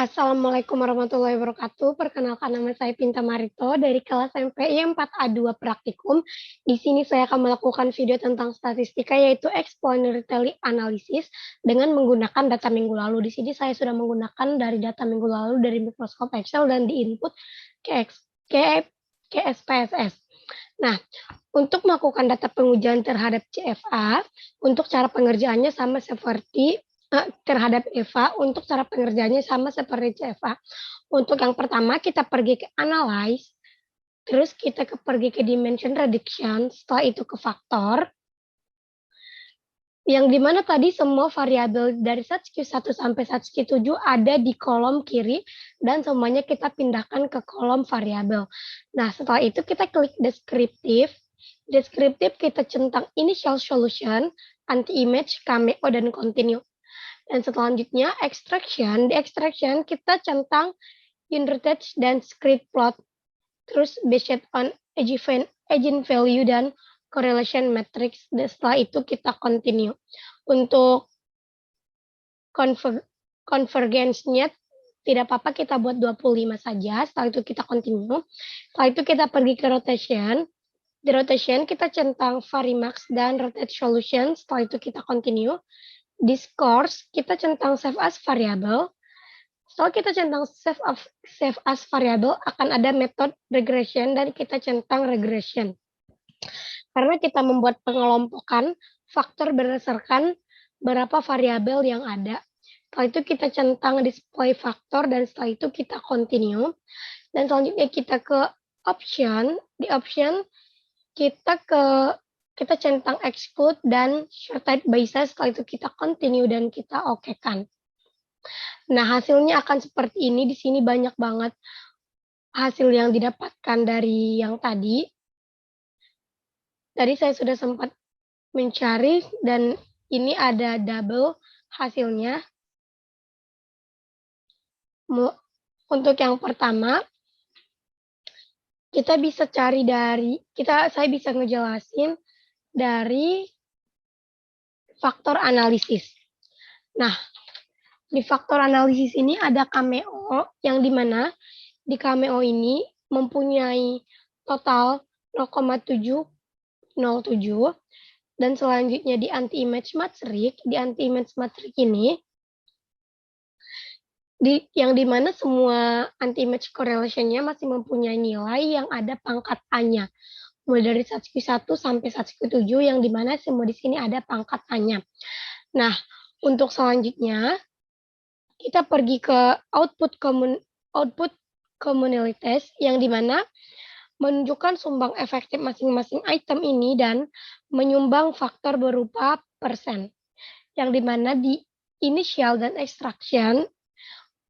Assalamualaikum warahmatullahi wabarakatuh. Perkenalkan nama saya Pinta Marito dari kelas MPI 4A2 Praktikum. Di sini saya akan melakukan video tentang statistika yaitu exploratory analysis dengan menggunakan data minggu lalu. Di sini saya sudah menggunakan dari data minggu lalu dari Microsoft Excel dan diinput ke SPSS. Nah, untuk melakukan data pengujian terhadap CFA, untuk cara pengerjaannya sama seperti terhadap EVA, untuk cara pengerjaannya sama seperti CFA. Untuk yang pertama, kita pergi ke analyze, terus kita pergi ke dimension reduction, setelah itu ke faktor, yang dimana tadi semua variabel dari SATSQ1 sampai SATSQ7 ada di kolom kiri, dan semuanya kita pindahkan ke kolom variabel. Nah, setelah itu kita klik deskriptif. Deskriptif kita centang initial solution, anti-image, cameo, dan continue. Dan selanjutnya extraction, di extraction kita centang unrettached dan script plot, terus based on eigenvalue dan correlation matrix. Dan setelah itu kita continue. Untuk convergence-nya tidak apa-apa kita buat 25 saja. Setelah itu kita continue. Setelah itu kita pergi ke rotation. Di rotation kita centang varimax dan rotate solution. Setelah itu kita continue. Di scores kita centang save as variable. Setelah kita centang save as variable akan ada method regression dan kita centang regression. Karena kita membuat pengelompokan faktor berdasarkan berapa variabel yang ada. Setelah itu kita centang display faktor dan setelah itu kita continue. Dan selanjutnya kita ke option. Di option kita centang exclude dan shorted by size, setelah itu kita continue dan kita okekan. Nah, hasilnya akan seperti ini. Di sini banyak banget hasil yang didapatkan dari yang tadi. Tadi saya sudah sempat mencari dan ini ada double hasilnya. Untuk yang pertama, kita bisa cari saya bisa ngejelasin dari faktor analisis. Nah, di faktor analisis ini ada cameo, yang dimana di cameo ini mempunyai total 0,707, dan selanjutnya di anti-image matrix, ini, yang dimana semua anti-image correlation-nya masih mempunyai nilai yang ada pangkat A-nya. Mulai dari SATSQ1 sampai SATSQ7 yang dimana semua di sini ada pangkat A-nya. Nah, untuk selanjutnya kita pergi ke output commonalities yang dimana menunjukkan sumbang efektif masing-masing item ini dan menyumbang faktor berupa persen. Yang dimana di initial dan extraction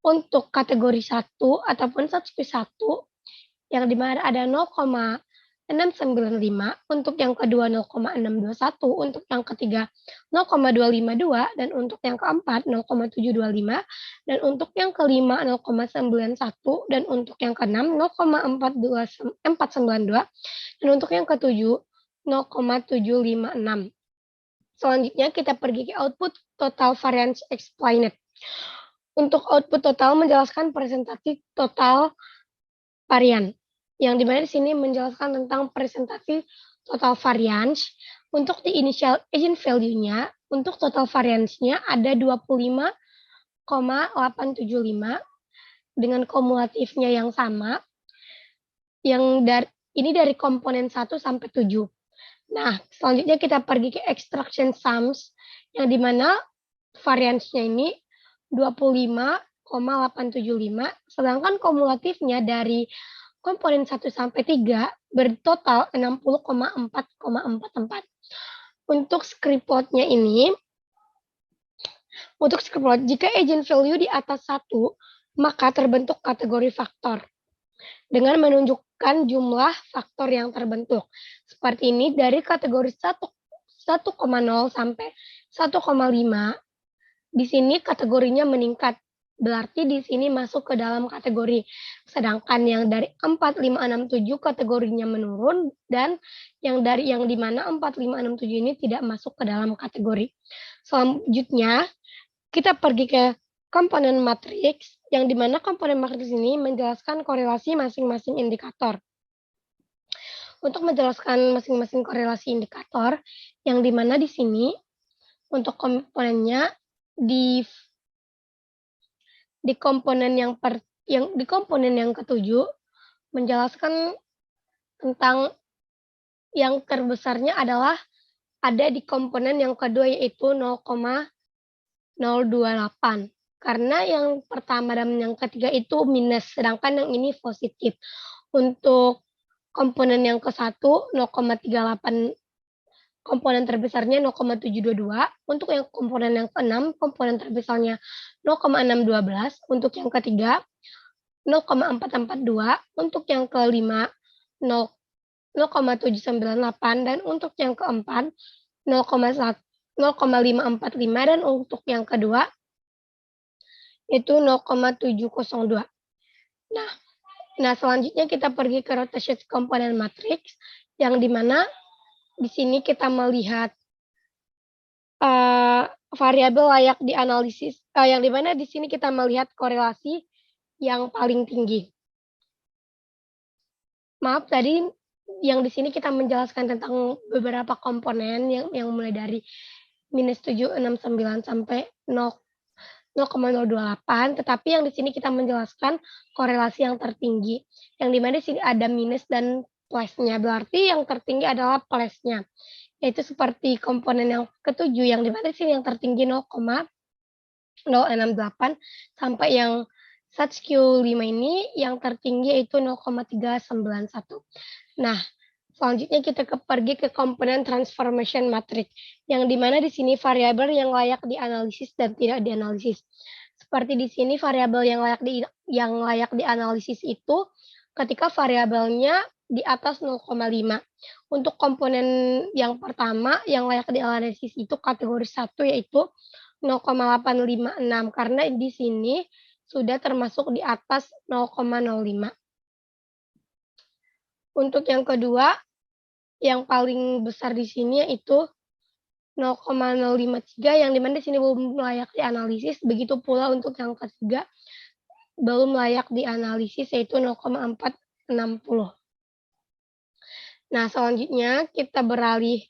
untuk kategori 1 ataupun SATSQ1 yang dimana ada 0,695, untuk yang kedua 0,621, untuk yang ketiga 0,252, dan untuk yang keempat 0,725, dan untuk yang kelima 0,91, dan untuk yang keenam 0,492, dan untuk yang ketujuh 0,756. Selanjutnya kita pergi ke output total variance explained. Untuk output total menjelaskan presentasi total varian, yang dimana di sini menjelaskan tentang presentasi total variance. Untuk di initial eigenvalue-nya, untuk total variance-nya ada 25,875 dengan kumulatifnya yang sama. Ini dari komponen 1 sampai 7. Nah, selanjutnya kita pergi ke extraction sums, yang dimana variance-nya ini 25,875, sedangkan kumulatifnya dari komponen 1 sampai 3 bertotal 60,444. Untuk script plot-nya ini, jika eigenvalue di atas 1, maka terbentuk kategori faktor dengan menunjukkan jumlah faktor yang terbentuk. Seperti ini dari kategori 1,0 sampai 1,5. Di sini kategorinya meningkat. Berarti di sini masuk ke dalam kategori. Sedangkan yang dari 4, 5, 6, 7 kategorinya menurun, dan yang dimana 4, 5, 6, 7 ini tidak masuk ke dalam kategori. Selanjutnya, kita pergi ke komponen matriks, yang dimana komponen matriks ini menjelaskan korelasi masing-masing indikator. Untuk menjelaskan masing-masing korelasi indikator, yang dimana di sini untuk komponennya di komponen yang ketujuh menjelaskan tentang yang terbesarnya adalah ada di komponen yang kedua yaitu 0,028. Karena yang pertama dan yang ketiga itu minus, sedangkan yang ini positif. Untuk komponen yang ke-1 0,38, komponen terbesarnya 0,722. Untuk yang komponen yang ke-6, komponen terbesarnya 0,612. Untuk yang ketiga 0,442. Untuk yang kelima 0,798, dan untuk yang keempat 0,545, dan untuk yang kedua itu 0,702. Nah, selanjutnya kita pergi ke rotation komponen matriks, yang dimana di sini kita melihat variabel layak dianalisis, yang dimana di sini kita melihat korelasi yang paling tinggi. Maaf, tadi yang di sini kita menjelaskan tentang beberapa komponen yang mulai dari -769 sampai 0,028, tetapi yang di sini kita menjelaskan korelasi yang tertinggi, yang di mana di sini ada minus dan plusnya, berarti yang tertinggi adalah plusnya, yaitu seperti komponen yang ketujuh, yang di mana di sini yang tertinggi 0,068, sampai yang SATSQ 5 ini yang tertinggi yaitu 0,391. Nah, selanjutnya kita pergi ke komponen transformation matrix, yang dimana di sini variabel yang layak dianalisis dan tidak dianalisis. Seperti di sini variabel yang layak dianalisis itu ketika variabelnya di atas 0,5. Untuk komponen yang pertama yang layak dianalisis itu kategori 1 yaitu 0,856, karena di sini sudah termasuk di atas 0,05. Untuk yang kedua, yang paling besar di sini yaitu 0,053, yang dimana di sini belum layak dianalisis. Begitu pula untuk yang ketiga belum layak dianalisis yaitu 0,460. Nah, selanjutnya kita beralih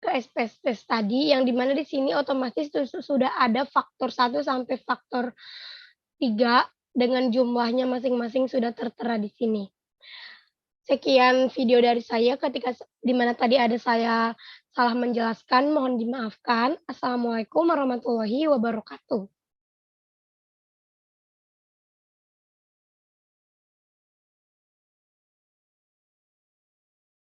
ke SPSS tadi, yang dimana di sini otomatis sudah ada faktor 1 sampai faktor 3 dengan jumlahnya masing-masing sudah tertera di sini. Sekian video dari saya, ketika di mana tadi ada saya salah menjelaskan, mohon dimaafkan. Assalamualaikum warahmatullahi wabarakatuh.